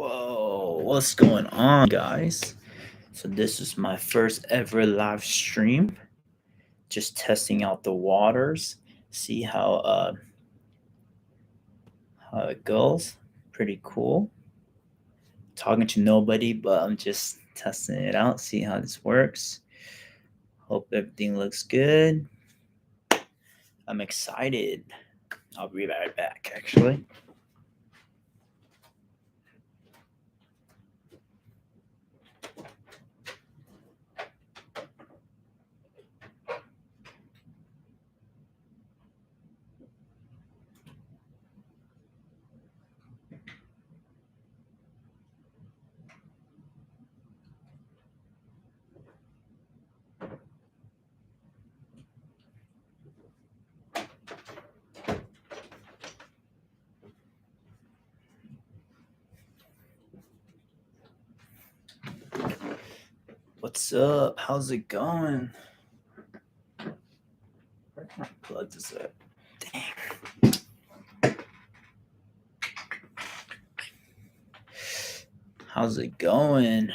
Whoa, what's going on, guys? So, this is my first ever live stream. Just testing out the waters, see how it goes. Pretty cool. Talking to nobody, but I'm just testing it out, see how this works. Hope everything looks good. I'm excited. I'll be right back, actually. What's up? How's it going? Where can I plug this up? Dang. How's it going?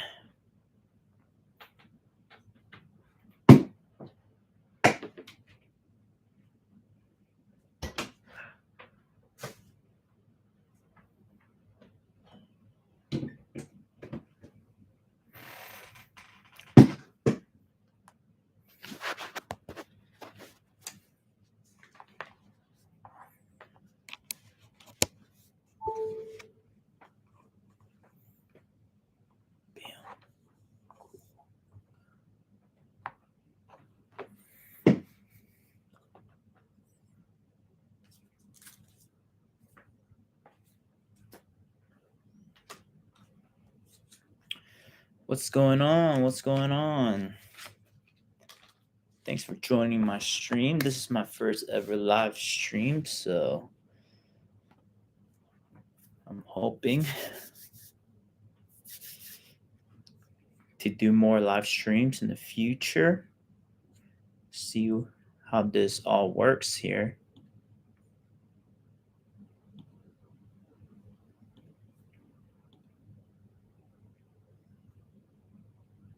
What's going on? What's going on? Thanks for joining my stream. This is my first ever live stream, so I'm hoping to do more live streams in the future. See how this all works here.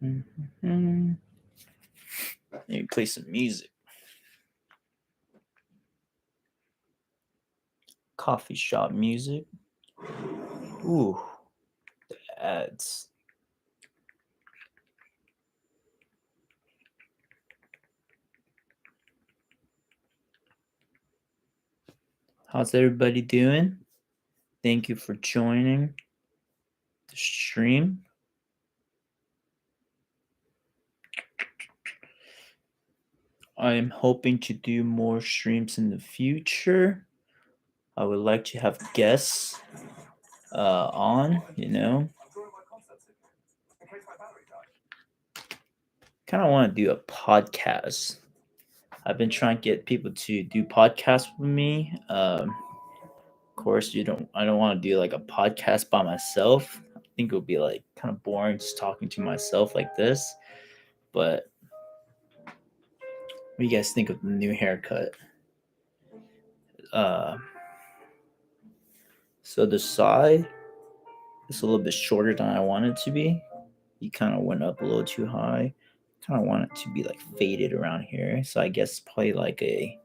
Mm-hmm. Maybe play some music. Coffee shop music. Ooh, the ads. How's everybody doing? Thank you for joining the stream. I am hoping to do more streams in the future. I would like to have guests on, Kind of want to do a podcast. I've been trying to get people to do podcasts with me. Of course, I don't want to do like a podcast by myself. I think it would be like kind of boring just talking to myself like this. But what do you guys think of the new haircut? Uh, so the side is a little bit shorter than I want it to be. You kind of went up a little too high. Kind of want it to be like faded around here. So I guess probably like a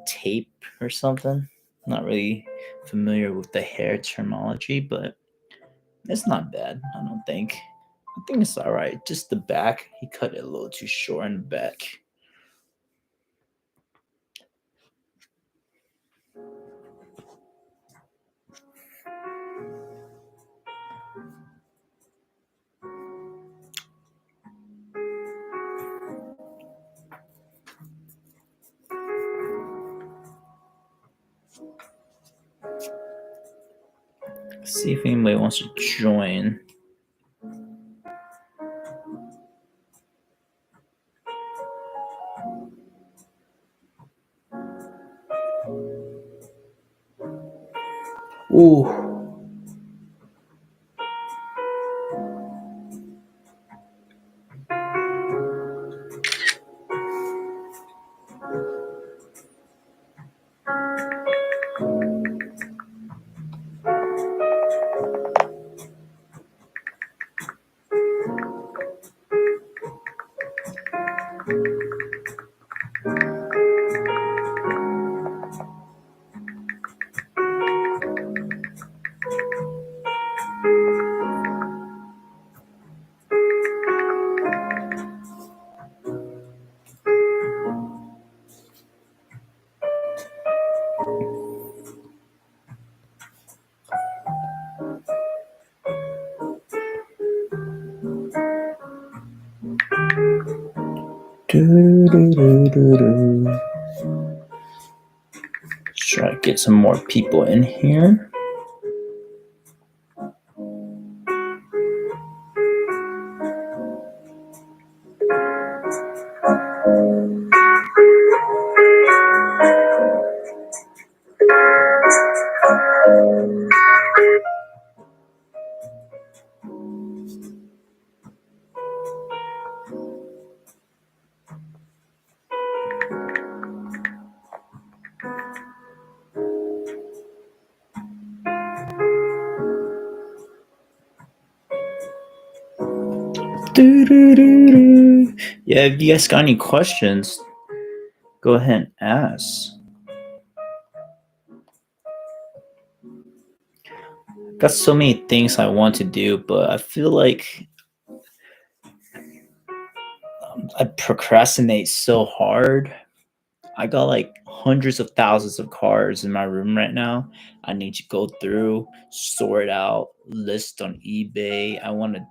tape or something. Not really familiar with the hair terminology, but it's not bad, I don't think. I think it's all right. Just the back, he cut it a little too short in the back. See if anybody wants to join. Ooh. Try to get some more people in here. Yeah, if you guys got any questions, go ahead and ask. Got so many things I want to do, but I feel like I procrastinate so hard. I got like hundreds of thousands of cards in my room right now. I need to go through, sort out, list on eBay. I want to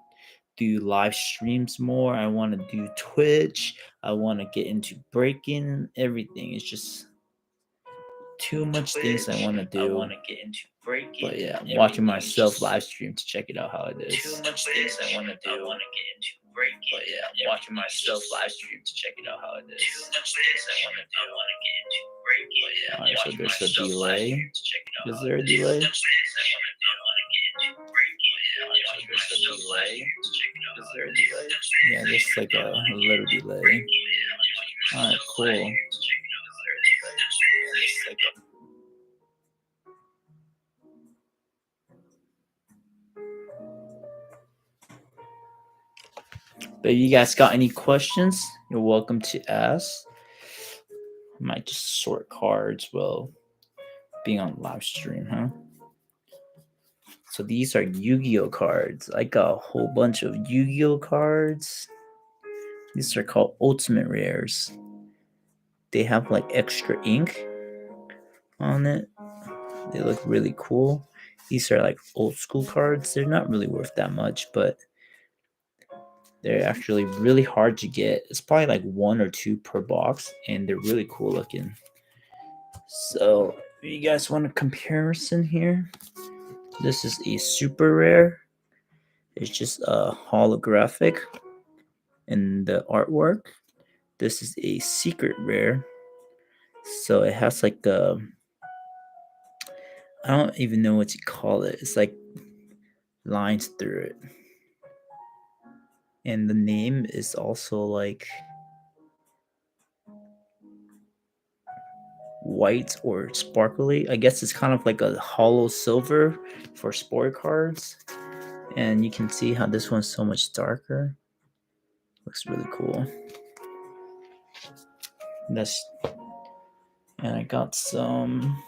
do live streams more. I want to do Twitch. I want to get into breaking everything. It's just too much things I want to do. I want to get into breaking. But yeah, I'm watching myself live stream to check it out how it is. Too much things I want to do. I want to get into breaking. But yeah, I'm watching myself live stream to check it out how it is. Too much things I want to do. I want to get into breaking. But yeah, alright, so there's a delay. Is there a delay? Yeah, there's a delay. Is there a delay? Yeah, there's like a little delay. Alright, cool. But if you guys got any questions, you're welcome to ask. I might just sort cards while being on live stream, huh? So these are Yu-Gi-Oh cards. I got a whole bunch of Yu-Gi-Oh cards. These are called Ultimate Rares. They have like extra ink on it. They look really cool. These are like old school cards. They're not really worth that much, but they're actually really hard to get. It's probably like 1 or 2 per box, and they're really cool looking. So, if you guys want a comparison here, this is a super rare. It's just a holographic in the artwork. This is a secret rare. So it has like I don't even know what to call it. It's like lines through it. And the name is also like white or sparkly. I guess it's kind of like a hollow silver for sport cards. And you can see how this one's so much darker. Looks really cool. And I got some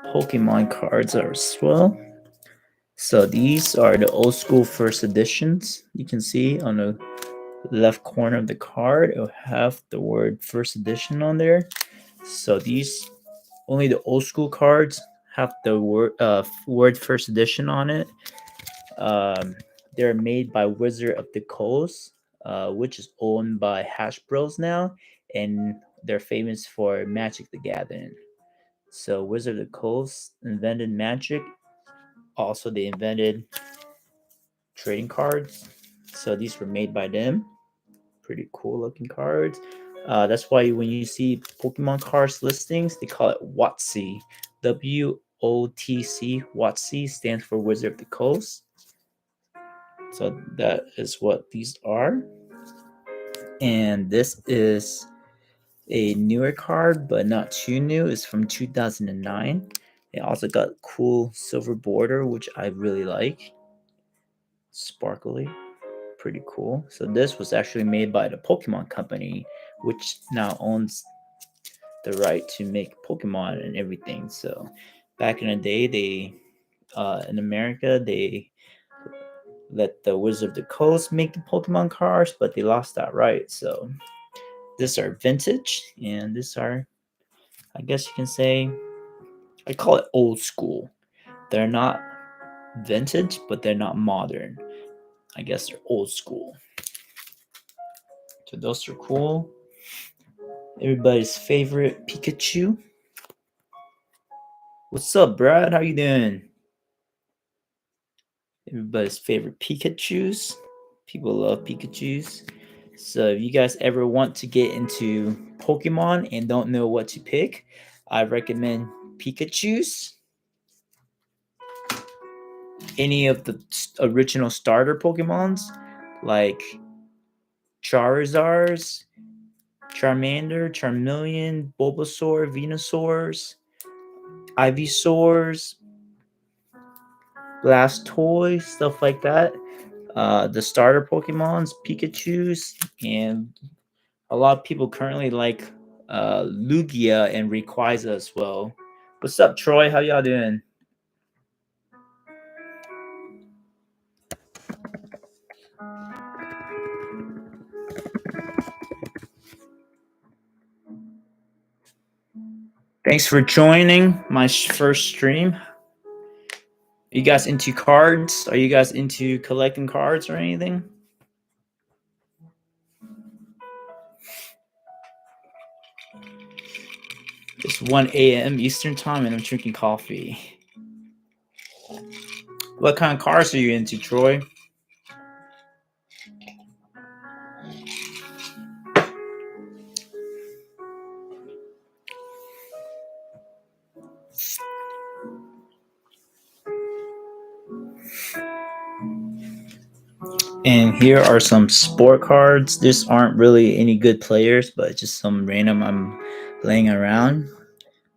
Pokemon cards as well. So these are the old school first editions. You can see on the left corner of the card, it'll have the word first edition on there. So these only the old school cards have the word first edition on it. They're made by Wizard of the Coast, which is owned by Hasbro now, and they're famous for Magic the Gathering. So Wizard of the Coast invented Magic. Also, they invented trading cards. So these were made by them. Pretty cool looking cards. That's why when you see Pokemon cards listings, they call it WOTC. WOTC. WOTC stands for Wizard of the Coast. So that is what these are. And this is a newer card, but not too new. It's from 2009. It also got cool silver border, which I really like. Sparkly. Pretty cool. So this was actually made by the Pokemon Company, which now owns the right to make Pokemon and everything. So back in the day, they in America they let the Wizard of the Coast make the Pokemon cards, but they lost that right. So these are vintage, and these are, I guess you can say, I call it old school. They're not vintage, but they're not modern. I guess they're old school. So those are cool. Everybody's favorite Pikachu. What's up, Brad? How you doing? Everybody's favorite Pikachus. People love Pikachus. So if you guys ever want to get into Pokemon and don't know what to pick, I recommend Pikachus. Any of the original starter Pokemons, like Charizards, Charmander, Charmeleon, Bulbasaur, Venusaurs, Ivysaurs, Blastoise, stuff like that. The starter Pokemons, Pikachu's, and a lot of people currently like Lugia and Rayquaza as well. What's up, Troy? How y'all doing? Thanks for joining my first stream. You guys into cards? Are you guys into collecting cards or anything? It's 1 a.m. Eastern time and I'm drinking coffee. What kind of cards are you into, Troy? And here are some sport cards. These aren't really any good players, but just some random I'm laying around.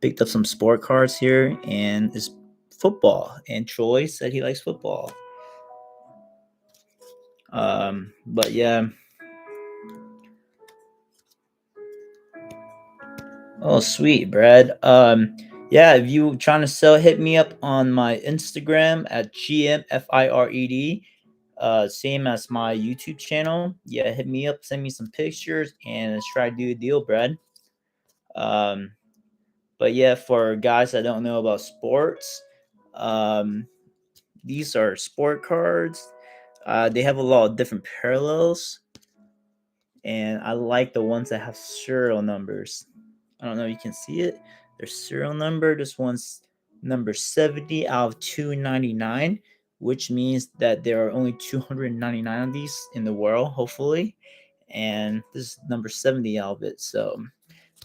Picked up some sport cards here, and it's football. And Troy said he likes football. But yeah. Oh, sweet, Brad. Yeah, if you trying to sell, hit me up on my Instagram at GMFIRED. Same as my YouTube channel. Yeah, hit me up, send me some pictures, and let's try to do a deal, Brad. Um, but yeah, for guys that don't know about sports, um, these are sport cards. They have a lot of different parallels, and I like the ones that have serial numbers. I don't know if you can see it. Their serial number. This one's number 70 out of 299, which means that there are only 299 of these in the world, hopefully. And this is number 70 out of it. So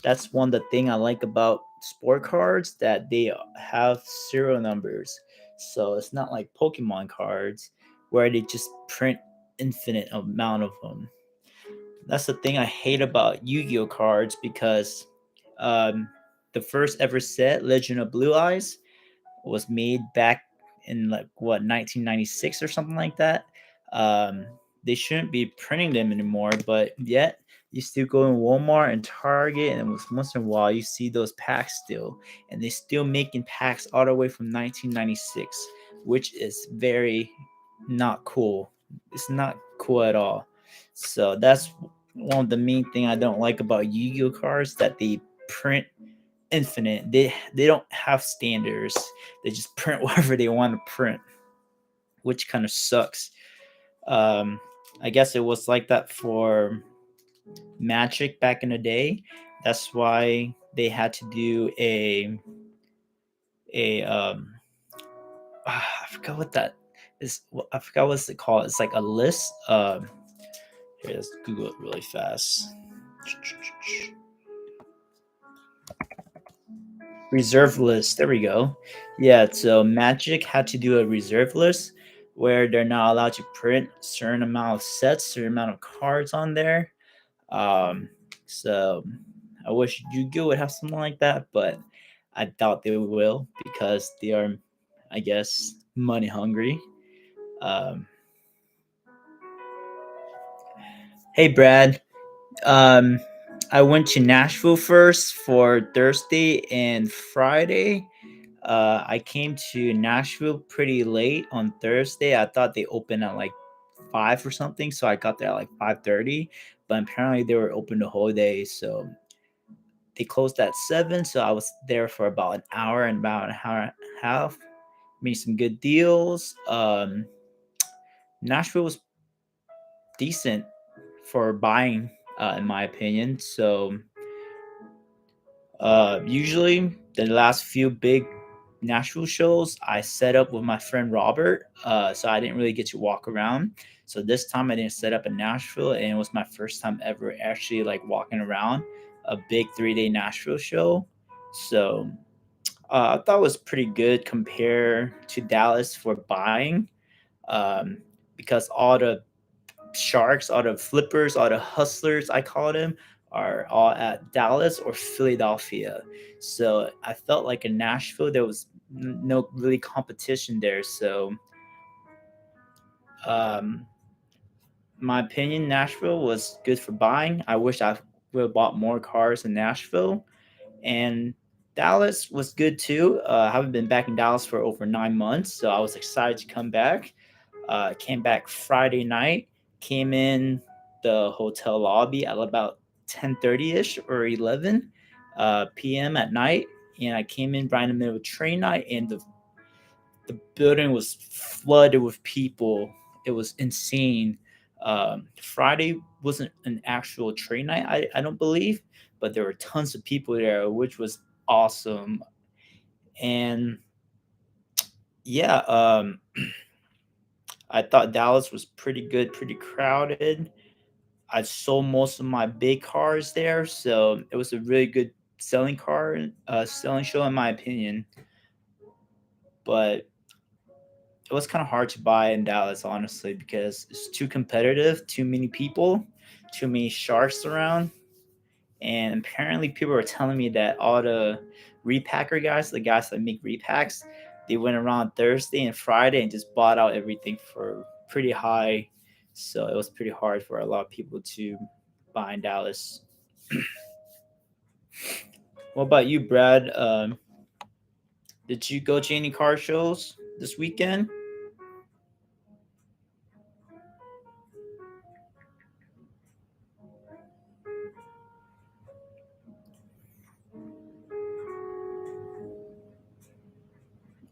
that's one the thing I like about sport cards, that they have serial numbers. So it's not like Pokemon cards where they just print infinite amount of them. That's the thing I hate about Yu-Gi-Oh cards, because um, the first ever set, Legend of Blue Eyes, was made back in like what 1996 or something like that. Um, they shouldn't be printing them anymore, but yet you still go in Walmart and Target, and once in a while you see those packs still, and they still making packs all the way from 1996, which is very not cool. It's not cool at all. So that's one of the main thing I don't like about Yu-Gi-Oh cards, that they print infinite. They don't have standards. They just print whatever they want to print, which kind of sucks. Um, I guess it was like that for Magic back in the day. That's why they had to do a I forgot what that is. I forgot what's it called. It's like a list. Here, let's Google it really fast. Reserve list. There we go. Yeah, so Magic had to do a reserve list where they're not allowed to print certain amount of sets, certain amount of cards on there. So I wish Yu-Gi-Oh would have something like that, but I doubt they will, because they are, I guess, money hungry. Um, hey, Brad. Um, I went to Nashville first for Thursday and Friday. I came to Nashville pretty late on Thursday. I thought they opened at like 5 or something, so I got there at like 5:30. But apparently they were open the whole day, so they closed at 7. So I was there for about an hour and about an hour and a half. Made some good deals. Nashville was decent for buying in my opinion. So usually the last few big Nashville shows I set up with my friend Robert, so I didn't really get to walk around. So this time I didn't set up in Nashville, and it was my first time ever actually like walking around a big 3 day Nashville show. So I thought it was pretty good compared to Dallas for buying, um, because all the sharks, all the flippers, all the hustlers, I call them, are all at Dallas or Philadelphia. So I felt like in Nashville there was no really competition there. So, um, my opinion, Nashville was good for buying. I wish I would have bought more cars in Nashville, and Dallas was good too. I haven't been back in Dallas for over 9 months, so I was excited to come back. Came back Friday night. Came in the hotel lobby at about 10:30 ish or 11 p.m. at night, and I came in right in the middle of train night, and the building was flooded with people. It was insane. Friday wasn't an actual train night, I don't believe, but there were tons of people there, which was awesome. And yeah, I thought Dallas was pretty good, pretty crowded. I sold most of my big cars there, so it was a really good selling show in my opinion. But it was kind of hard to buy in Dallas, honestly, because it's too competitive, too many people, too many sharks around. And apparently, people were telling me that all the repacker guys, the guys that make repacks, they went around Thursday and Friday and just bought out everything for pretty high. So it was pretty hard for a lot of people to buy in Dallas. What about you, Brad? Did you go to any car shows this weekend?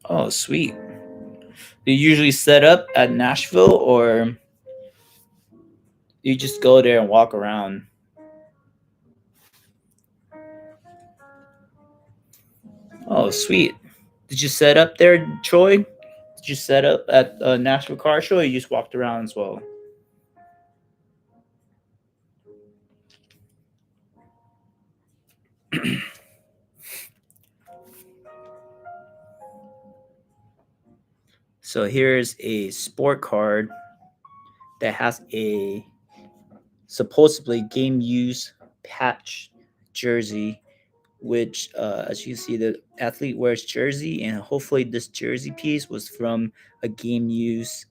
Oh, sweet. Do you usually set up at Nashville, or you just go there and walk around? Oh, sweet. Did you set up there, Troy? Did you set up at a Nashville Car Show, or you just walked around as well? So here's a sport card that has a supposedly game use patch jersey, which, as you see, the athlete wears jersey, and hopefully this jersey piece was from a game use.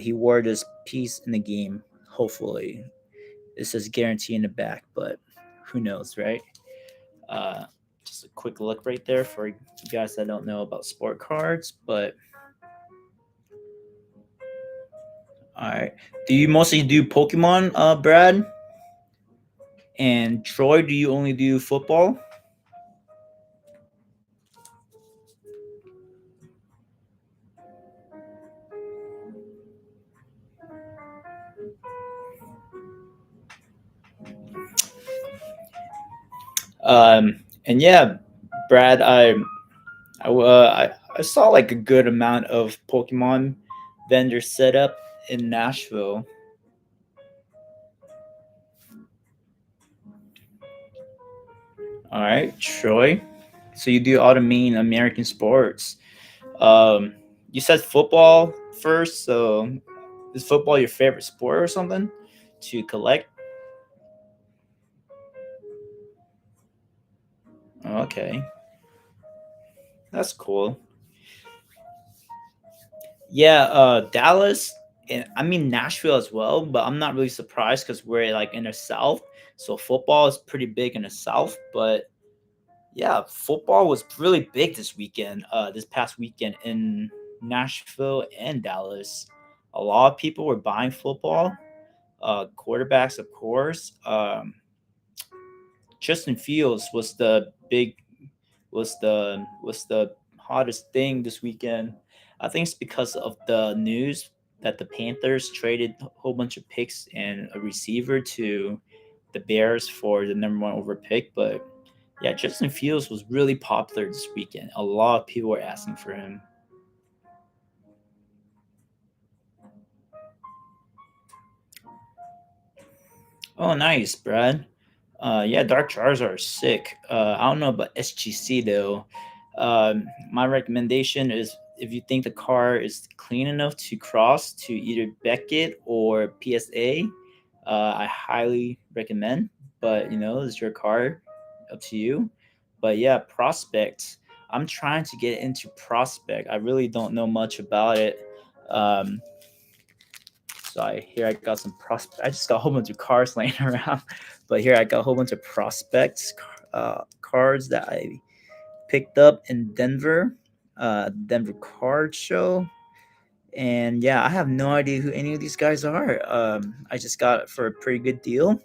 He wore this piece in the game. Hopefully, it says guarantee in the back, but who knows, right? Uh, just a quick look right there for you guys that don't know about sport cards. But all right, do you mostly do Pokemon, Brad? And Troy, do you only do football? And yeah, Brad, I saw like a good amount of Pokemon vendors set up in Nashville. All right, Troy. So you do all the main American sports. You said football first, so is football your favorite sport or something to collect? Okay, that's cool. Yeah, Dallas, and I mean Nashville as well, but I'm not really surprised because we're like in the South, so football is pretty big in the South. But yeah, football was really big this weekend. This past weekend in Nashville and Dallas, a lot of people were buying football. Quarterbacks, of course. Justin Fields was the hottest thing this weekend. I think it's because of the news that the Panthers traded a whole bunch of picks and a receiver to the Bears for the number one over pick. But yeah, Justin Fields was really popular this weekend. A lot of people were asking for him. Oh, nice, Brad. Yeah, Dark Charizard are sick. I don't know about SGC though. My recommendation is if you think the car is clean enough to cross to either Beckett or PSA, I highly recommend. But it's your car, up to you. But yeah, Prospect. I'm trying to get into Prospect. I really don't know much about it. Um, so here I got some prospect. I just got a whole bunch of cars laying around, but here I got a whole bunch of prospects cards that I picked up in Denver, Denver Card Show. And yeah, I have no idea who any of these guys are. I just got it for a pretty good deal,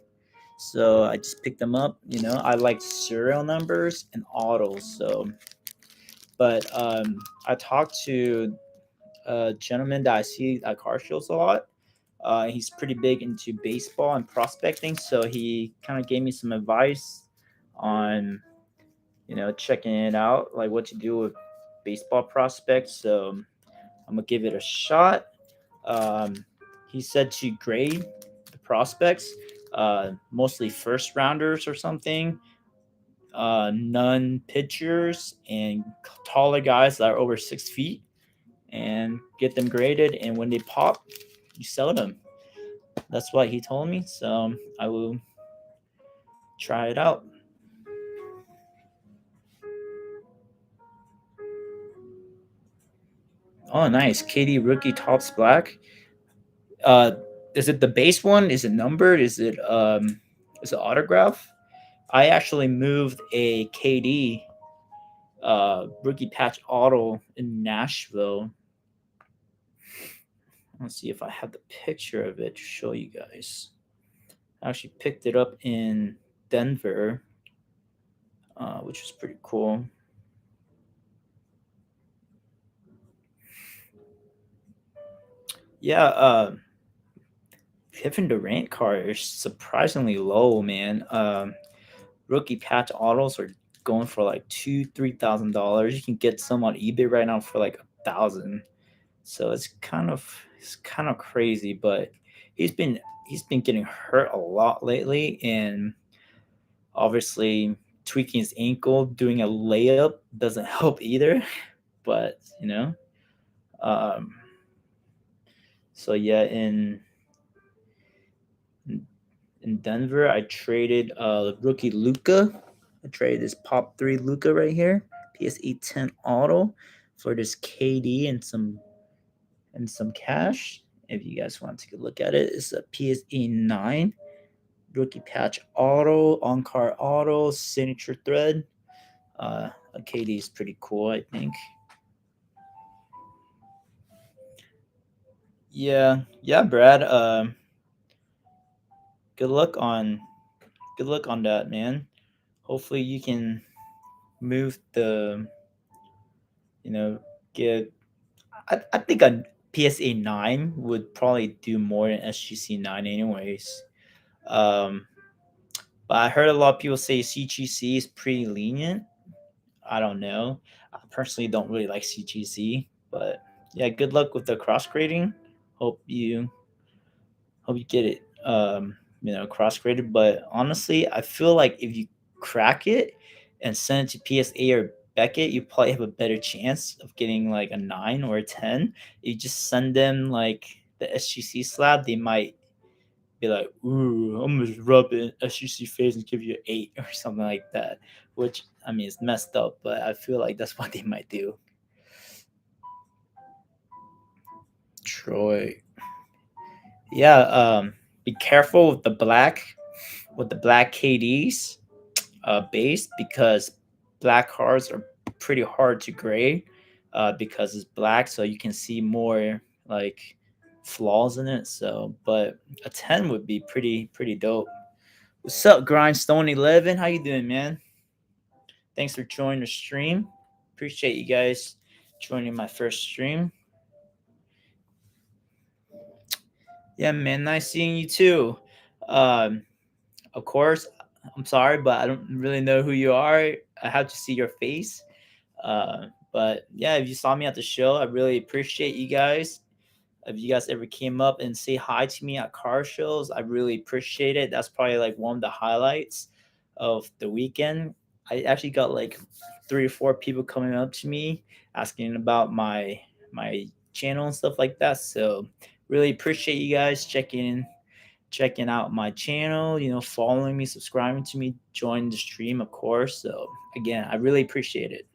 so I just picked them up. I like serial numbers and autos. So, but I talked to a gentleman that I see at car shows a lot. He's pretty big into baseball and prospecting, so he kind of gave me some advice on checking it out, like what to do with baseball prospects. So I'm gonna give it a shot. Um, he said to grade the prospects, mostly first rounders or something, none pitchers and taller guys that are over 6 feet, and get them graded. And when they pop, you sell them. That's what he told me. So I will try it out. Oh, nice. KD rookie tops black. Uh, is it the base one? Is it numbered? Is it autograph? I actually moved a KD rookie patch auto in Nashville. Let's see if I have the picture of it to show you guys. I actually picked it up in Denver, which was pretty cool. Yeah, Kevin Durant card is surprisingly low, man. Rookie patch autos are going for like $2,000-$3,000. You can get some on eBay right now for like 1,000. So it's kind of crazy, but he's been he's been getting hurt a lot lately, and obviously tweaking his ankle, doing a layup doesn't help either. But um, so yeah, in Denver, I traded rookie Luca. I traded this pop three Luca right here, PSE 10 auto, for this KD and some cash. If you guys want to take a look at it, it's a PSE 9 rookie patch auto, on car auto, signature thread. A KD is pretty cool, I think. Yeah, Brad. Good luck on good luck on that, man. Hopefully you can move the you know get. I think a PSA 9 would probably do more than SGC 9 anyways. Um, but I heard a lot of people say CGC is pretty lenient. I don't know. I personally don't really like CGC, but yeah, good luck with the cross grading. Hope you hope you get it cross graded. But honestly, I feel like if you crack it and send it to PSA or Beckett, you probably have a better chance of getting like a 9 or a 10. You just send them like the SGC slab, they might be like, "Ooh, I'm gonna rub it SGC face and give you an 8" or something like that. Which, I mean, it's messed up, but I feel like that's what they might do. Troy, yeah. Be careful with the black KDs base, because black cards are pretty hard to grade because it's black, so you can see more like flaws in it. So, but a 10 would be pretty dope. What's up, Grindstone 11? How you doing, man? Thanks for joining the stream. Appreciate you guys joining my first stream. Yeah, man, nice seeing you too. Um, Of course, I'm sorry, but I don't really know who you are. I have to see your face. But yeah, if you saw me at the show, I really appreciate you guys. If you guys ever came up and say hi to me at car shows, I really appreciate it. That's probably like one of the highlights of the weekend. I actually got like 3 or 4 people coming up to me asking about my channel and stuff like that. So really appreciate you guys checking out my channel, following me, subscribing to me, join the stream, of course. So again, I really appreciate it.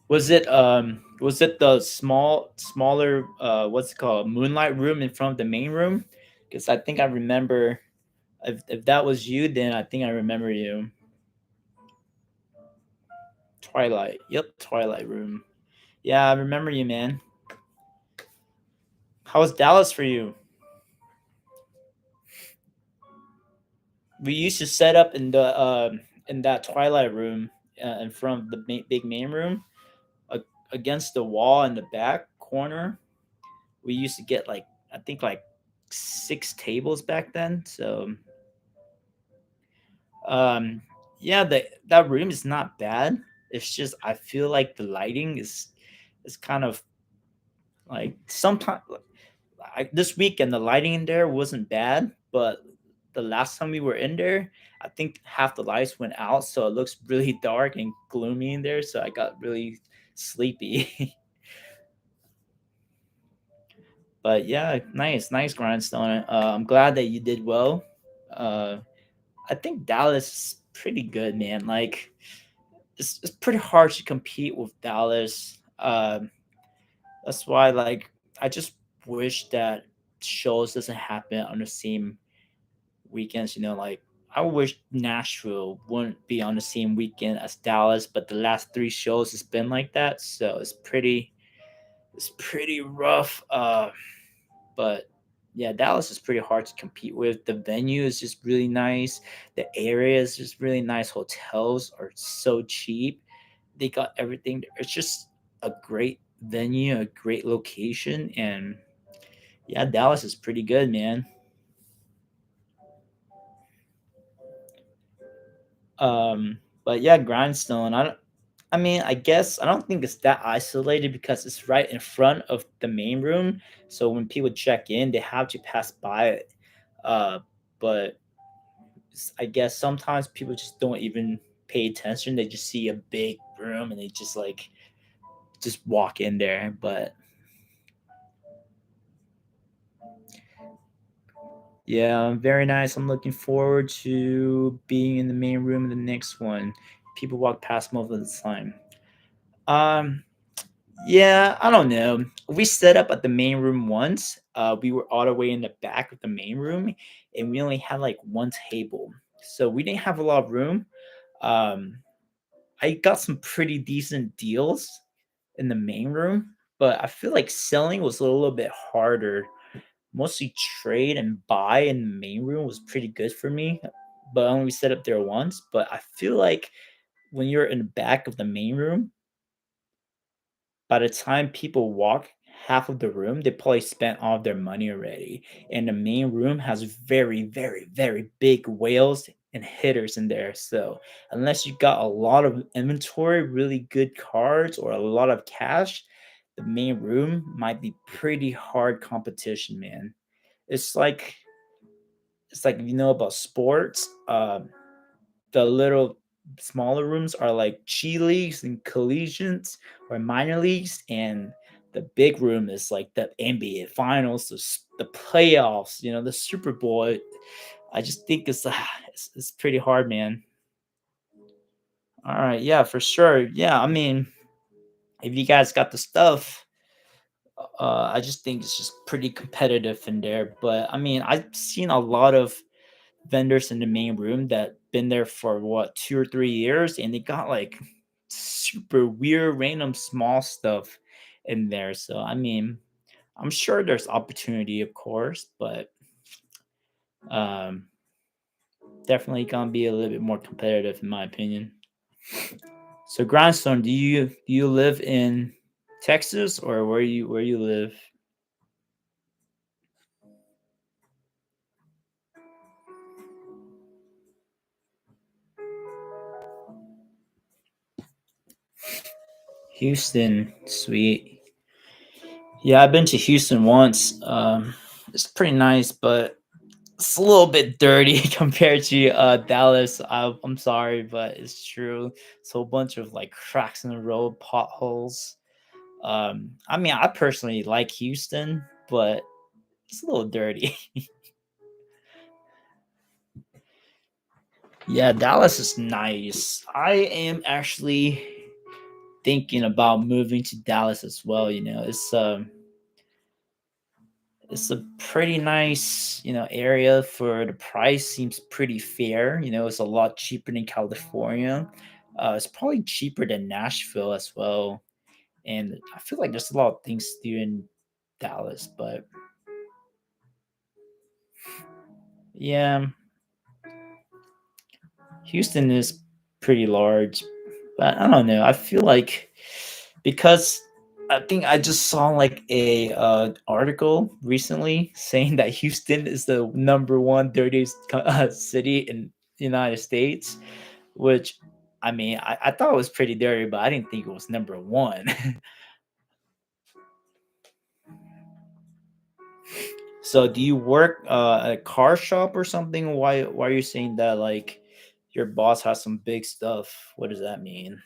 Was it the smaller what's it called, moonlight room in front of the main room? Because I think I remember, if that was you, then I think I remember you. Twilight. Yep, Twilight room. Yeah, I remember you, man. How was Dallas for you? We used to set up in that Twilight room, in front of the big main room, uh, against the wall in the back corner. We used to get like, I think like 6 tables back then. So um yeah, that room is not bad. It's just I feel like the lighting is kind of like, sometimes, this weekend the lighting in there wasn't bad, but the last time we were in there, I think half the lights went out, so it looks really dark and gloomy in there. So I got really sleepy. But yeah, nice grindstone. I'm glad that you did well. Uh, I think Dallas is pretty good, man. Like, it's pretty hard to compete with Dallas. That's why, like, I just wish that shows doesn't happen on the same weekends. Like, I wish Nashville wouldn't be on the same weekend as Dallas, but the last 3 shows has been like that, so it's pretty rough. But yeah, Dallas is pretty hard to compete with. The venue is just really nice. The area is just really nice. Hotels are so cheap. They got everything. It's just a great venue, a great location, and yeah, Dallas is pretty good, man. But yeah, Grindstone. I mean, I guess I don't think it's that isolated because it's right in front of the main room. So when people check in, they have to pass by it. But I guess sometimes people just don't even pay attention. They just see a big room and they just walk in there. But yeah, very nice. I'm looking forward to being in the main room in the next one. People walk past most of the time. Um, yeah, I don't know. We set up at the main room once. We were all the way in the back of the main room, and we only had like one table, so we didn't have a lot of room. Um, I got some pretty decent deals in the main room, but I feel like selling was a little bit harder. Mostly trade and buy in the main room was pretty good for me, but I only set up there once. But I feel like when you're in the back of the main room, by the time people walk half of the room, they probably spent all of their money already. And the main room has very, very, very big whales and hitters in there. So unless you got a lot of inventory, really good cards, or a lot of cash, the main room might be pretty hard competition, man. It's like it's like, if you know about sports, the little smaller rooms are like G leagues and collegians or minor leagues, and the big room is like the NBA finals, the playoffs, the Super Bowl. I just think it's pretty hard, man. All right, yeah, for sure. Yeah, I mean, if you guys got the stuff, I just think it's just pretty competitive in there. But I mean, I've seen a lot of vendors in the main room that been there for what, 2 or 3 years, and they got like super weird random small stuff in there. So I mean, I'm sure there's opportunity, of course, but um definitely gonna be a little bit more competitive in my opinion. So Grindstone, do you live in Texas or where you live? Houston, sweet. Yeah, I've been to Houston once. It's pretty nice, but it's a little bit dirty compared to Dallas. I'm sorry, but it's true. So a bunch of like cracks in the road, potholes. I mean, I personally like Houston, but it's a little dirty. Yeah, Dallas is nice. I am actually thinking about moving to Dallas as well. It's a pretty nice, area for the price seems pretty fair. It's a lot cheaper than California. It's probably cheaper than Nashville as well. And I feel like there's a lot of things to do in Dallas, but yeah, Houston is pretty large, but I don't know. I feel like because I think I just saw like a article recently saying that Houston is the number one dirtiest city in the United States, which I mean I thought it was pretty dirty, but I didn't think it was number one. So do you work at a car shop or something? Why are you saying that like your boss has some big stuff? What does that mean?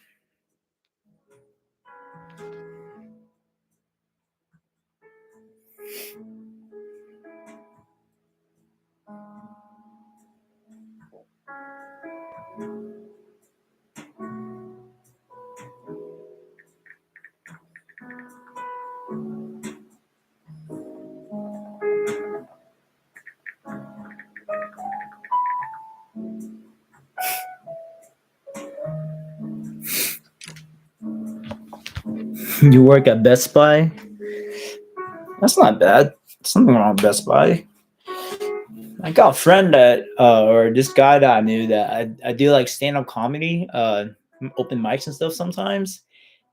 You work at Best Buy? That's not bad. Something wrong with Best Buy. I got a friend that, or this guy that I knew that I do like stand up comedy, open mics and stuff sometimes.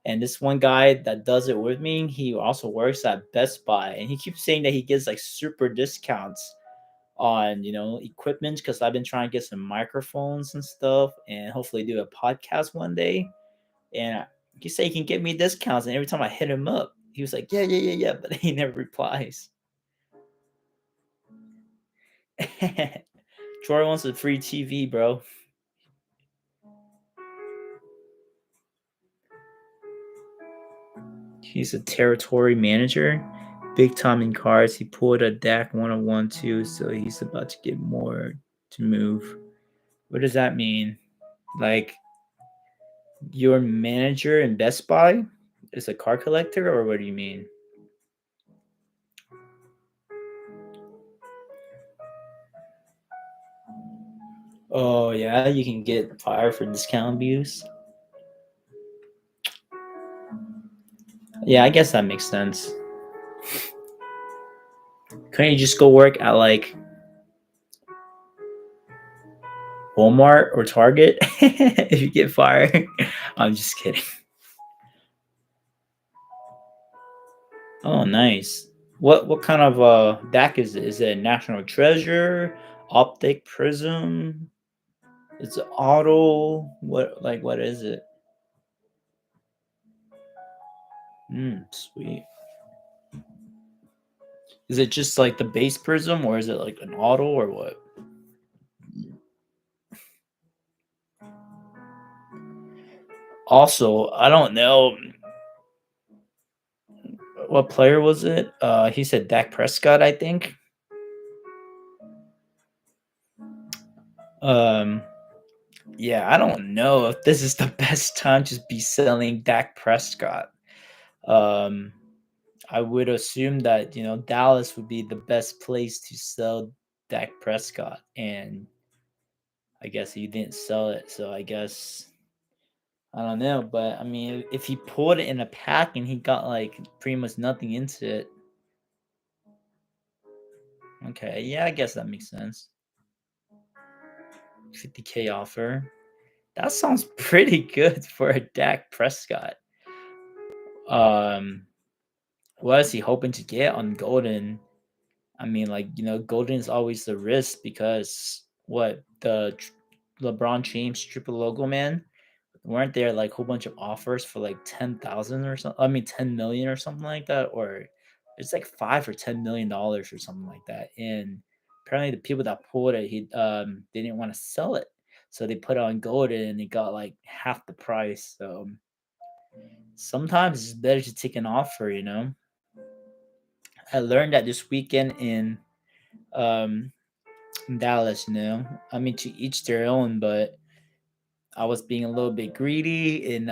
And this one guy that does it with me, he also works at Best Buy, and he keeps saying that he gets like super discounts on equipment because I've been trying to get some microphones and stuff, and hopefully do a podcast one day. And he said he can get me discounts, and every time I hit him up, he was like, "Yeah, yeah, yeah, yeah," but he never replies. Troy wants a free TV, bro. He's a territory manager, big time in cars. He pulled a DAC 101 too, so he's about to get more to move. What does that mean? Like your manager in Best Buy is a car collector, or what do you mean? Oh yeah, you can get fired for discount abuse. Yeah, I guess that makes sense. Couldn't you just go work at like Walmart or Target if you get fired? I'm just kidding. Oh, nice. What kind of DAC is it? Is it National Treasure, Optic Prism? It's auto. What is it? Sweet. Is it just like the base prism, or is it like an auto, or what? Also, I don't know what player was it. He said Dak Prescott, I think. Um, yeah, I don't know if this is the best time to be selling Dak Prescott. Um, I would assume that Dallas would be the best place to sell Dak Prescott, and I guess he didn't sell it, so I guess I don't know. But I mean, if he pulled it in a pack and he got like pretty much nothing into it, okay, yeah, I guess that makes sense. 50K offer. That sounds pretty good for a Dak Prescott. Um, what is he hoping to get on Golden? I mean, like, Golden is always the risk because what LeBron James triple logo man, weren't there like a whole bunch of offers for like 10,000 or something? I mean, 10 million or something like that, or it's like $5 or $10 million or something like that. And apparently, the people that pulled it, they didn't want to sell it, so they put it on Golden and it got like half the price. So sometimes it's better to take an offer. I learned that this weekend um in Dallas. I mean, to each their own, but I was being a little bit greedy in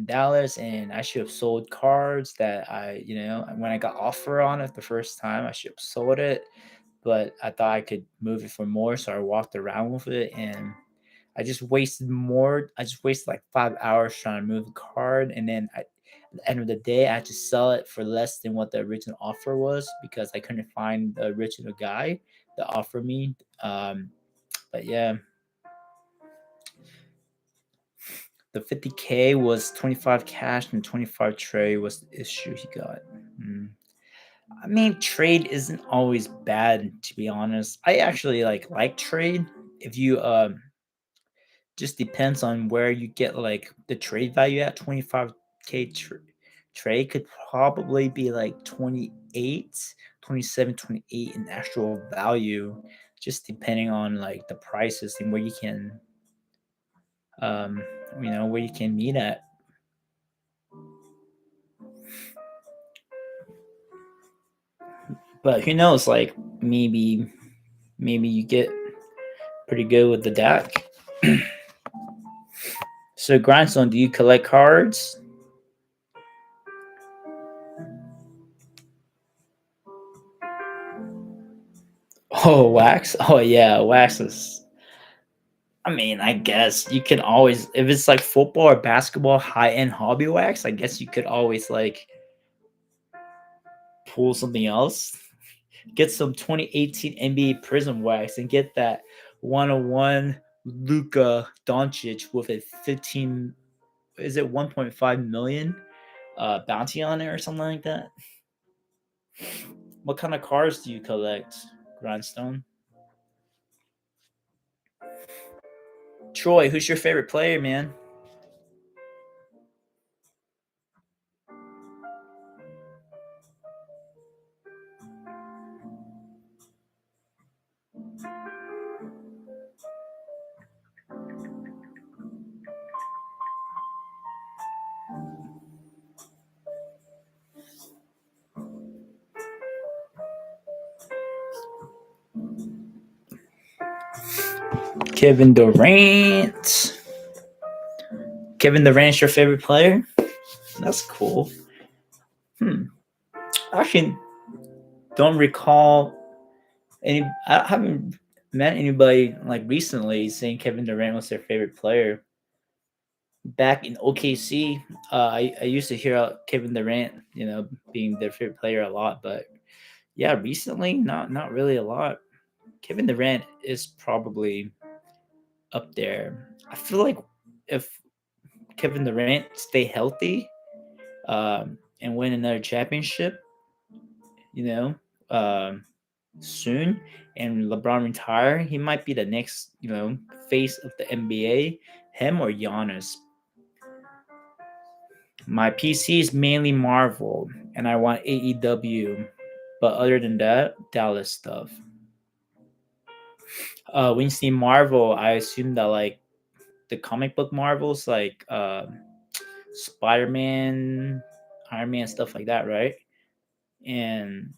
Dallas, and I should have sold cards that when I got offer on it the first time, I should have sold it, but I thought I could move it for more, so I walked around with it, and I just wasted more. I just wasted like 5 hours trying to move the card, and then at the end of the day, I had to sell it for less than what the original offer was because I couldn't find the original guy that offered me. But yeah, the 50K was 25 cash and 25 trade was the issue he got. Hmm. I mean, trade isn't always bad, to be honest. I actually like trade. If you just depends on where you get like the trade value at. 25K trade could probably be like 28, 27, 28 in actual value, just depending on like the prices and where you can um where you can meet at. But who knows? Like maybe you get pretty good with the deck. So Grindstone, do you collect cards? Oh, wax. Oh yeah, wax is. I mean, I guess you can always, if it's like football or basketball, high end hobby wax. I guess you could always like pull something else. Get some 2018 NBA Prism wax and get that 101 Luka Doncic with a 15. Is it 1.5 million bounty on it or something like that? What kind of cars do you collect, Grindstone? Troy, who's your favorite player, man? Kevin Durant. Kevin Durant's your favorite player? That's cool. Hmm. I actually don't recall any. I haven't met anybody like recently saying Kevin Durant was their favorite player. Back in OKC, I used to hear Kevin Durant, being their favorite player a lot, but yeah, recently, not really a lot. Kevin Durant is probably up there. I feel like if Kevin Durant stay healthy, and win another championship, you know, um, soon, and LeBron retire, he might be the next, face of the NBA. Him or Giannis. My PC is mainly Marvel, and I want AEW. But other than that, Dallas stuff. When you see Marvel, I assume that like the comic book Marvels, like Spider Man, Iron Man, stuff like that, right? And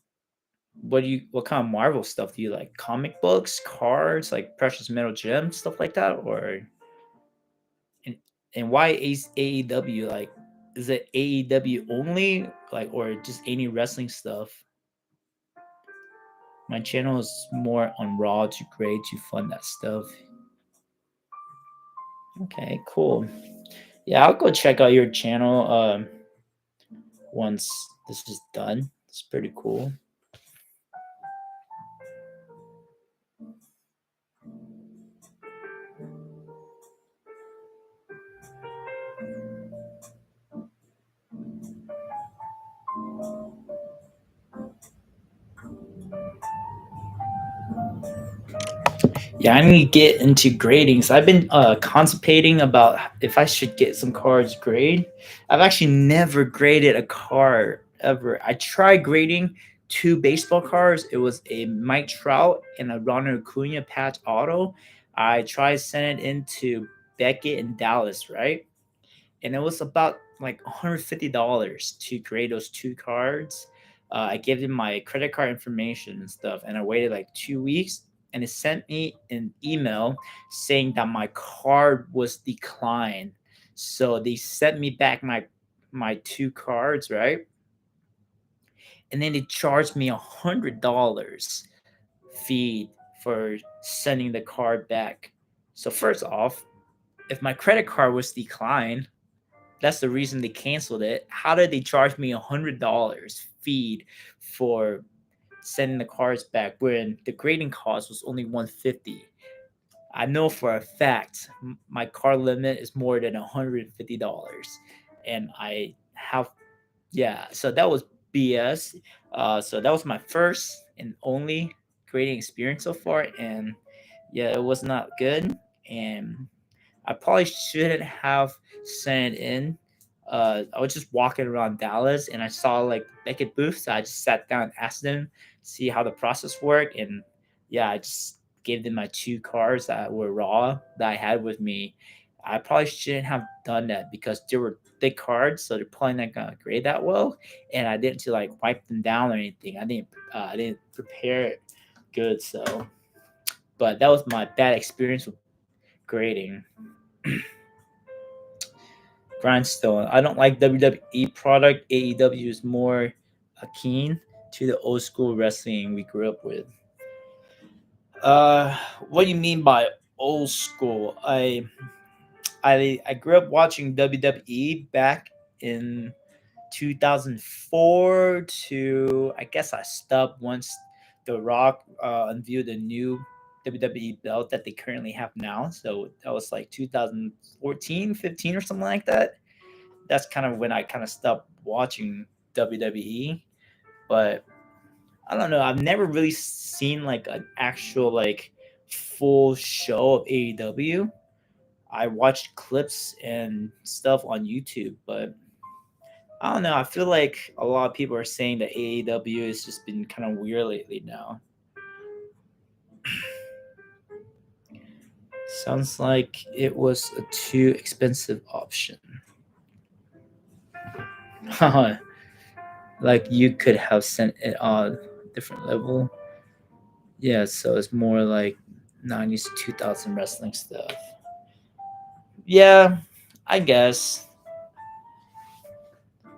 what kind of Marvel stuff do you like? Comic books, cards, like precious metal gems, stuff like that, or and, and why AEW? Like, is it AEW only, like, or just any wrestling stuff? My channel is more on Raw to Grade to fund that stuff. Okay, cool. Yeah, I'll go check out your channel once this is done. It's pretty cool. Yeah, I need to get into grading. So I've been contemplating about if I should get some cards grade. I've actually never graded a card ever. I tried grading two baseball cards. It was a Mike Trout and a Ronald Acuna patch auto. I tried sending it into Beckett in Dallas, right? And it was about like $150 to grade those two cards. I gave them my credit card information and stuff, and I waited like 2 weeks, and it sent me an email saying that my card was declined. So they sent me back my two cards, right? And then they charged me $100 fee for sending the card back. So first off, if my credit card was declined, that's the reason they canceled it. How did they charge me $100 fee for sending the cards back when the grading cost was only 150? I know for a fact my card limit is more than $150, and I have, yeah. So that was BS. So that was my first and only grading experience so far, and yeah, it was not good. And I probably shouldn't have sent it in. I was just walking around Dallas and I saw like Beckett booth, so I just sat down and asked them, see how the process worked, and yeah, I just gave them my two cards that were raw that I had with me. I probably shouldn't have done that because they were thick cards, so they're probably not gonna grade that well. And I didn't to like wipe them down or anything. I didn't prepare it good, so. But that was my bad experience with grading. Grindstone. I don't like WWE product. AEW is more akin to the old school wrestling we grew up with. What do you mean by old school? I grew up watching WWE back in 2004 to, I guess I stopped once The Rock unveiled the new WWE belt that they currently have now. So that was like 2014, 15 or something like that. That's kind of when I kind of stopped watching WWE. But I don't know. I've never really seen like an actual like full show of AEW. I watched clips and stuff on YouTube, but I don't know. I feel like a lot of people are saying that AEW has just been kind of weird lately now. Sounds like it was a too expensive option. Like you could have sent it on a different level. Yeah, so it's more like 90s to 2000 wrestling stuff. Yeah, I guess.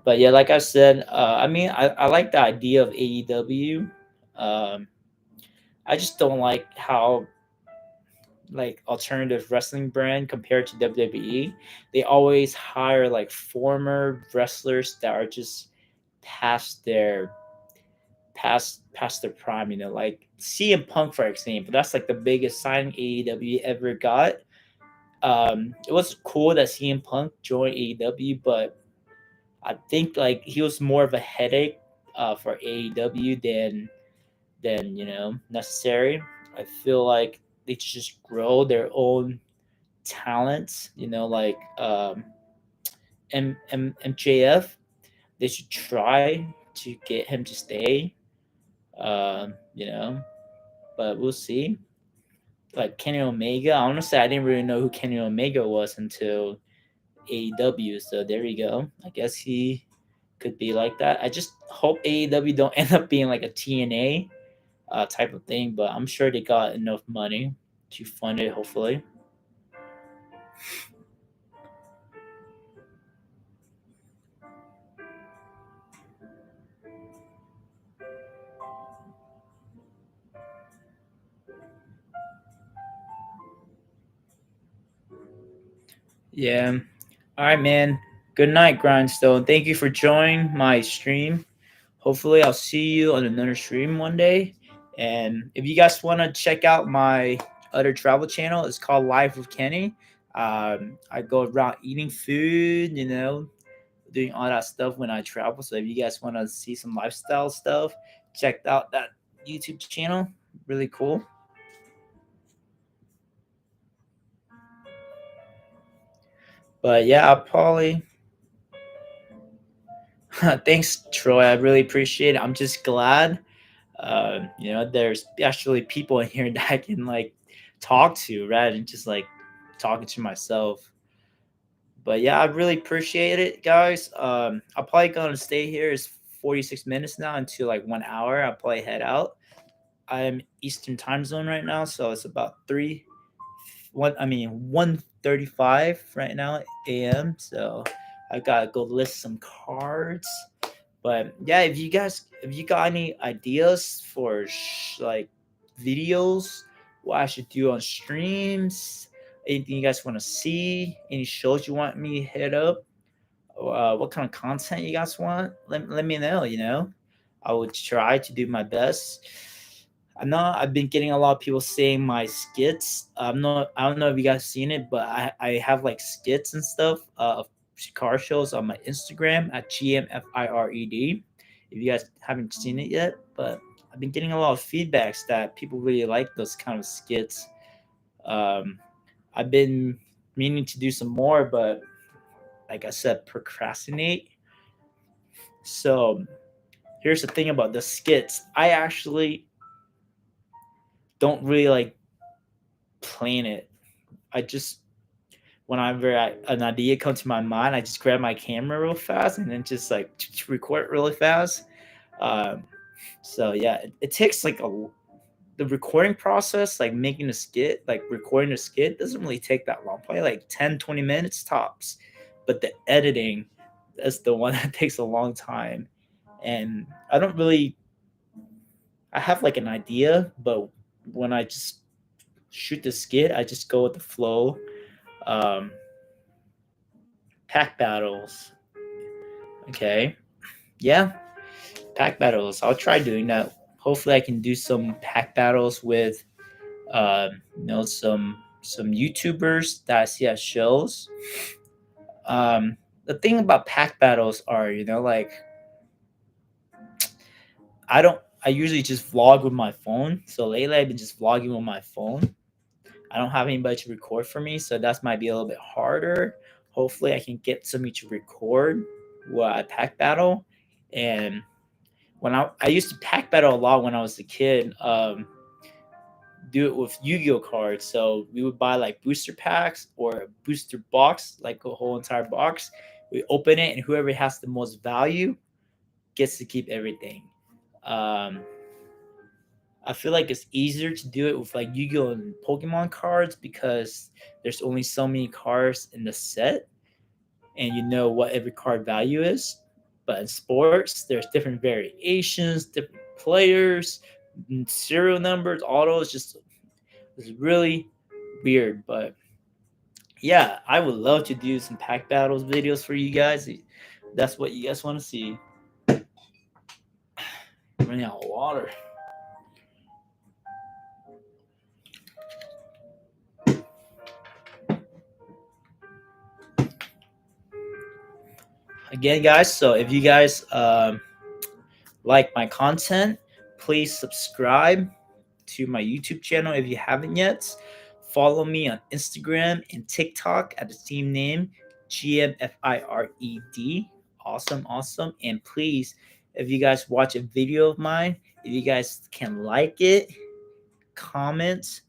But yeah, like I said, I mean, I like the idea of AEW. Um, I just don't like how like alternative wrestling brand compared to WWE. They always hire like former wrestlers that are just past their past their prime, like CM Punk for example. That's like the biggest signing AEW ever got. It was cool that CM Punk joined AEW, but I think like he was more of a headache for AEW than necessary. I feel like they should just grow their own talents. Like MJF. They should try to get him to stay. Um, you know, but we'll see. Like Kenny Omega, honestly, I didn't really know who Kenny Omega was until AEW. So there you go. I guess he could be like that. I just hope AEW don't end up being like a TNA type of thing, but I'm sure they got enough money to fund it. Hopefully. Yeah. All right, man. Good night, Grindstone. Thank you for joining my stream. Hopefully, I'll see you on another stream one day. And if you guys want to check out my other travel channel, it's called Life with Kenny. I go around eating food, doing all that stuff when I travel. So if you guys want to see some lifestyle stuff, check out that YouTube channel. Really cool. But yeah, I'll probably thanks, Troy. I really appreciate it. I'm just glad, there's actually people in here that I can like talk to rather than just like talking to myself. But yeah, I really appreciate it, guys. I'm probably gonna stay here. It's 46 minutes now until like 1 hour. I'll probably head out. I'm Eastern time zone right now, so it's about 1:35 right now a.m. So I gotta go list some cards. But yeah, if you got any ideas for like videos, what I should do on streams, anything you guys want to see, any shows you want me to hit up, what kind of content you guys want, let me know. I would try to do my best. I know I've been getting a lot of people saying my skits. I don't know if you guys seen it, but I have like skits and stuff of car shows on my Instagram at GMFIRED. If you guys haven't seen it yet, but I've been getting a lot of feedbacks that people really like those kind of skits. Um, I've been meaning to do some more, but like I said, procrastinate. So here's the thing about the skits. I actually don't really like plan it. I just whenever an idea comes to my mind, I just grab my camera real fast and then just like record really fast. Um, so yeah, it takes like the recording process, like making a skit, like recording a skit, doesn't really take that long. Probably like 10-20 minutes tops. But the editing, that's the one that takes a long time. And I have like an idea, but when I just shoot the skit, I just go with the flow. Um, pack battles. Okay. Yeah. Pack battles. I'll try doing that. Hopefully I can do some pack battles with some YouTubers that I see at shows. The thing about pack battles are, like I usually just vlog with my phone. So lately I've been just vlogging with my phone. I don't have anybody to record for me, so that might be a little bit harder. Hopefully, I can get somebody to record while I pack battle. And when I used to pack battle a lot when I was a kid, do it with Yu-Gi-Oh cards. So we would buy like booster packs or a booster box, like a whole entire box. We open it, and whoever has the most value gets to keep everything. Um, I feel like it's easier to do it with like Yu-Gi-Oh and Pokemon cards because there's only so many cards in the set and you know what every card value is. But in sports, there's different variations, different players, serial numbers, autos. Just it's really weird. But yeah, I would love to do some pack battles videos for you guys. That's what you guys want to see. Running out of water. Again, guys, so if you guys like my content, please subscribe to my YouTube channel if you haven't yet. Follow me on Instagram and TikTok at the same name, GMFIRED. Awesome, awesome. And please, if you guys watch a video of mine, if you guys can like it, comment,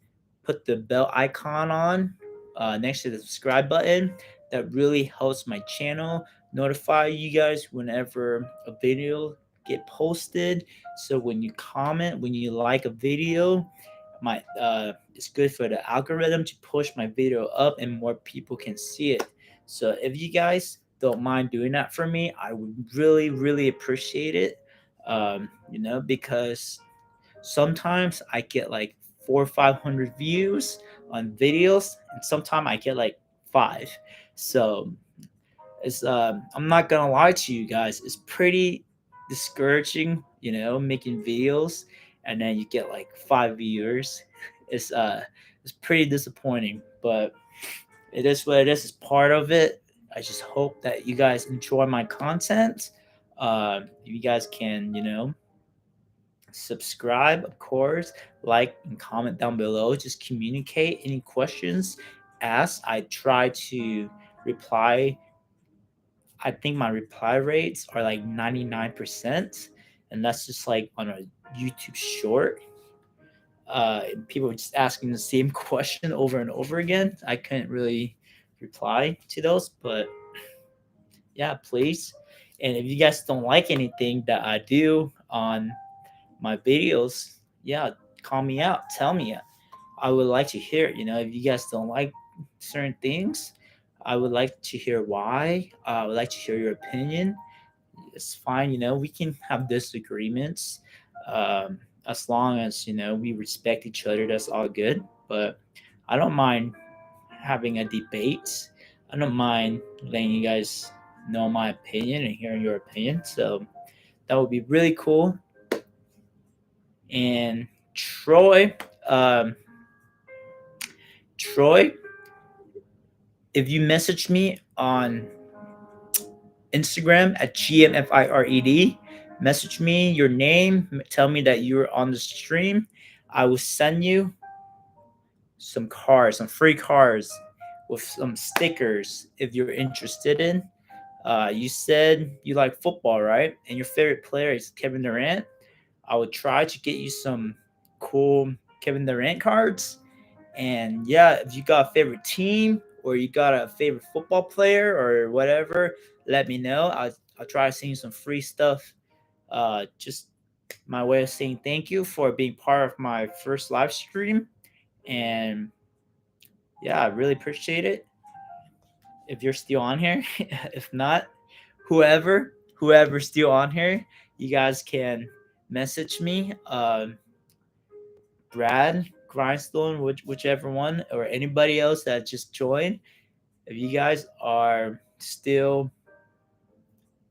put the bell icon on next to the subscribe button. That really helps my channel notify you guys whenever a video get posted. So when you comment, when you like a video, it's good for the algorithm to push my video up and more people can see it. So if you guys don't mind doing that for me, I would really, really appreciate it. Because sometimes I get like 400 or 500 views on videos, and sometimes I get like 5. So it's I'm not gonna lie to you guys, it's pretty discouraging, making videos and then you get like 5 viewers. It's pretty disappointing, but it is what it is. It's part of it. I just hope that you guys enjoy my content. You guys can, subscribe, of course, like and comment down below. Just communicate any questions. Ask. I try to reply. I think my reply rates are like 99%, and that's just like on a YouTube short. People were just asking the same question over and over again. I couldn't really reply to those, but yeah, please. And if you guys don't like anything that I do on my videos, yeah, call me out. Tell me. I would like to hear it. If you guys don't like certain things, I would like to hear why. I would like to hear your opinion. It's fine. We can have disagreements, as long as we respect each other. That's all good. But I don't mind having a debate. I don't mind letting you guys know my opinion and hearing your opinion. So that would be really cool. And Troy, um, Troy, if you message me on Instagram at GMFIRED, message me your name, tell me that you're on the stream. I will send you some cards, some free cards with some stickers if you're interested in. You said you like football, right? And your favorite player is Kevin Durant. I would try to get you some cool Kevin Durant cards. And yeah, if you got a favorite team or you got a favorite football player or whatever, let me know. I'll try to send you some free stuff. Just my way of saying thank you for being part of my first live stream. And yeah, I really appreciate it. If you're still on here, if not, whoever's still on here, you guys can message me. Brad, Grindstone, whichever one, or anybody else that just joined. If you guys are still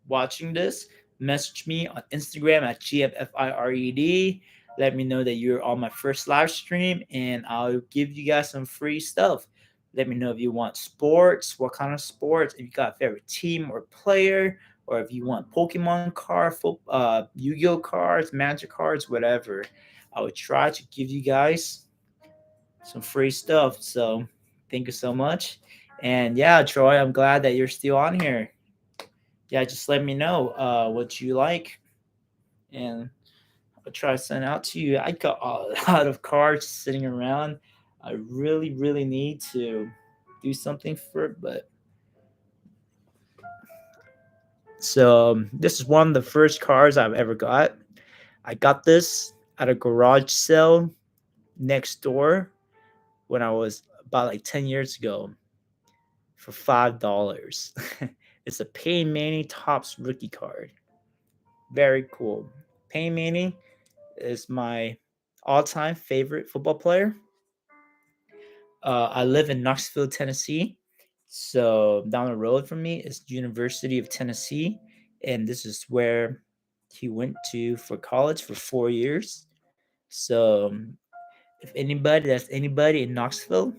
watching this, message me on Instagram at GFFIRED. Let me know that you're on my first live stream, and I'll give you guys some free stuff. Let me know if you want sports, what kind of sports, if you got a favorite team or player, or if you want Pokemon card, Yu-Gi-Oh cards, Magic cards, whatever. I would try to give you guys some free stuff. So thank you so much. And yeah, Troy, I'm glad that you're still on here. Yeah, just let me know what you like, and I'll try to send out to you. I got a lot of cards sitting around. I really, really need to do something for it, but so this is one of the first cards I've ever got. I got this at a garage sale next door when I was about like 10 years ago for $5. It's a Peyton Manning Topps rookie card. Very cool. Peyton Manning is my all-time favorite football player. I live in Knoxville, Tennessee. So down the road from me is University of Tennessee, and this is where he went to for college for 4 years. So if anybody in Knoxville,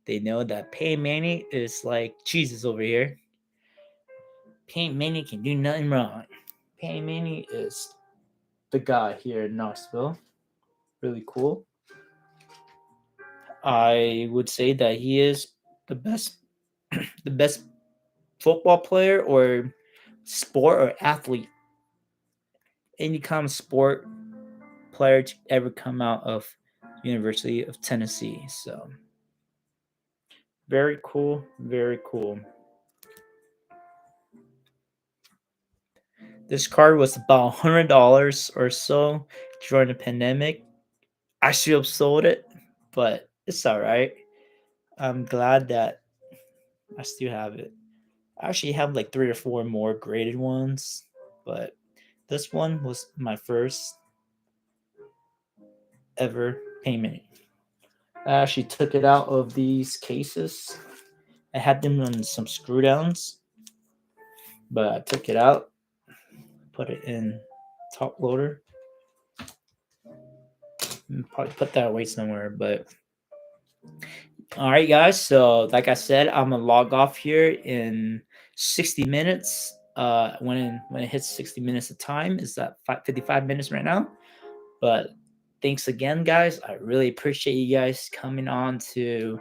they know that Peyton Manning is like Jesus over here. Peyton Manning can do nothing wrong. Peyton Manning is the guy here in Knoxville. Really cool. I would say that he is the best the best football player or sport or athlete, any kind of sport player to ever come out of University of Tennessee. So very cool, very cool. This card was about $100 or so during the pandemic. I should have sold it, but it's all right. I'm glad that I still have it. I actually have like 3 or 4 more graded ones, but this one was my first ever payment. I actually took it out of these cases. I had them on some screw downs, but I took it out, put it in top loader, and probably put that away somewhere. But All right, guys. So, like I said, I'm gonna log off here in 60 minutes. When it hits 60 minutes of time, is that 55 minutes right now? But thanks again, guys. I really appreciate you guys coming on to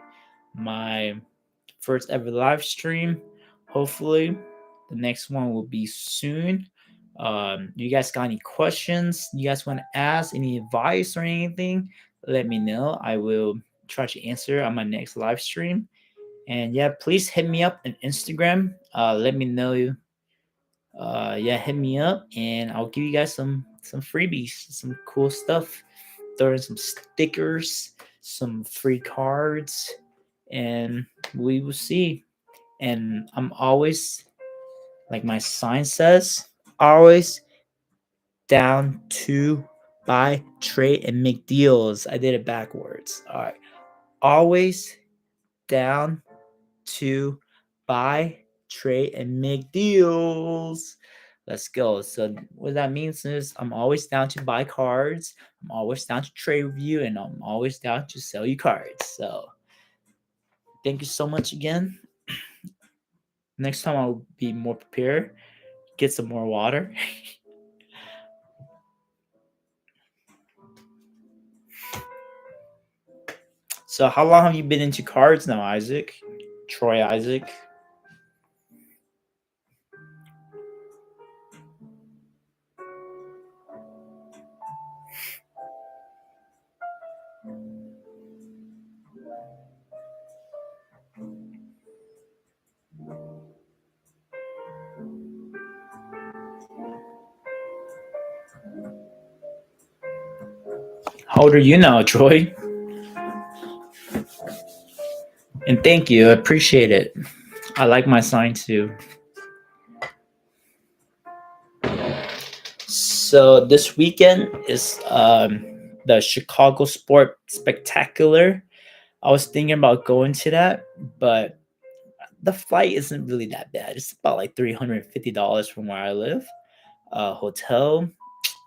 my first ever live stream. Hopefully, the next one will be soon. You guys got any questions? You guys want to ask any advice or anything? Let me know. I will try to answer on my next live stream. And yeah, please hit me up on Instagram. Let me know. Yeah, hit me up, and I'll give you guys some freebies, some cool stuff. Throw in some stickers, some free cards, and we will see. And I'm always, like my sign says, always down to buy, trade, and make deals. I did it backwards. All right. Always down to buy, trade, and make deals. Let's go. So what that means is I'm always down to buy cards. I'm always down to trade with you, and I'm always down to sell you cards. So thank you so much again. Next time I'll be more prepared. Get some more water. So how long have you been into cards now, Isaac? Troy Isaac? How old are you now, Troy? And thank you. I appreciate it. I like my sign too. So this weekend is the Chicago Sport Spectacular. I was thinking about going to that, but the flight isn't really that bad. It's about like $350 from where I live. Hotel,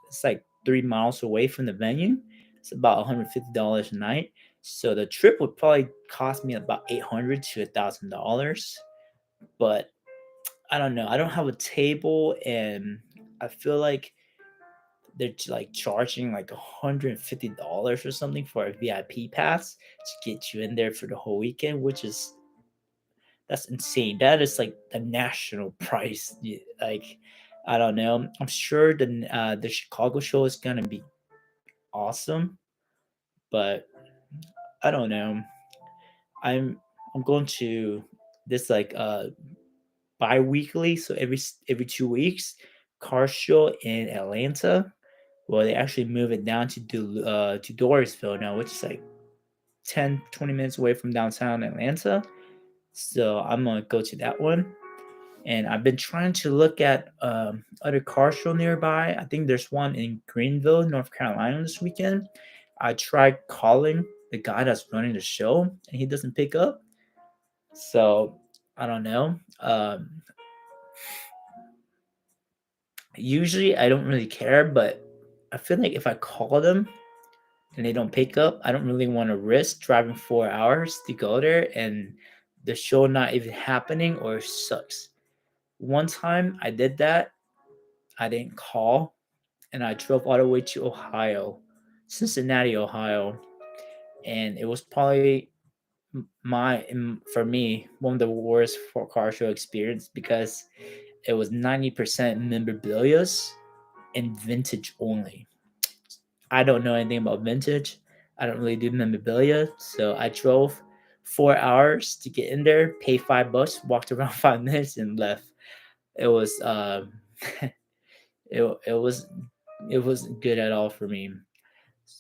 it's like 3 miles away from the venue. It's about $150 a night. So the trip would probably cost me about $800 to $1,000. But I don't know. I don't have a table, and I feel like they're like charging like $150 or something for a VIP pass to get you in there for the whole weekend, which is that's insane. That is like the national price. Like, I don't know. I'm sure the Chicago show is gonna be awesome, but I don't know. I'm I'm going to this like bi-weekly, so every 2 weeks, car show in Atlanta. Well, they actually move it down to Dorisville now, which is like 10-20 minutes away from downtown Atlanta. So I'm gonna go to that one. And I've been trying to look at other car show nearby. I think there's one in Greenville, North Carolina this weekend. I tried calling the guy that's running the show, and he doesn't pick up. So I don't know. Usually I don't really care, but I feel like if I call them and they don't pick up, I don't really want to risk driving 4 hours to go there and the show not even happening or sucks. One time I did that, I didn't call, and I drove all the way to Ohio, Cincinnati, Ohio, and it was probably for me one of the worst for car show experience because it was 90% memorabilia's and vintage only. I don't know anything about vintage. I don't really do memorabilia, so I drove 4 hours to get in there, paid $5, walked around 5 minutes, and left. It was it was it wasn't good at all for me.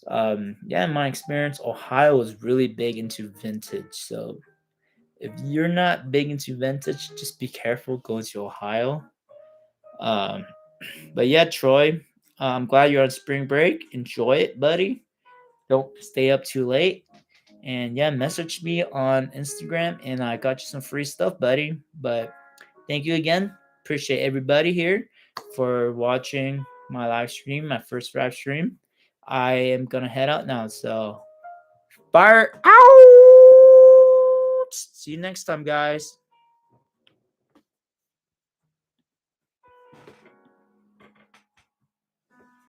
Yeah, in my experience, Ohio is really big into vintage. So if you're not big into vintage, just be careful going to Ohio. Um, but yeah, Troy, I'm glad you're on spring break. Enjoy it, buddy. Don't stay up too late. And yeah, message me on Instagram and I got you some free stuff, buddy. But thank you again. Appreciate everybody here for watching my live stream, my first live stream. I am gonna head out now. So fire out. See you next time, guys.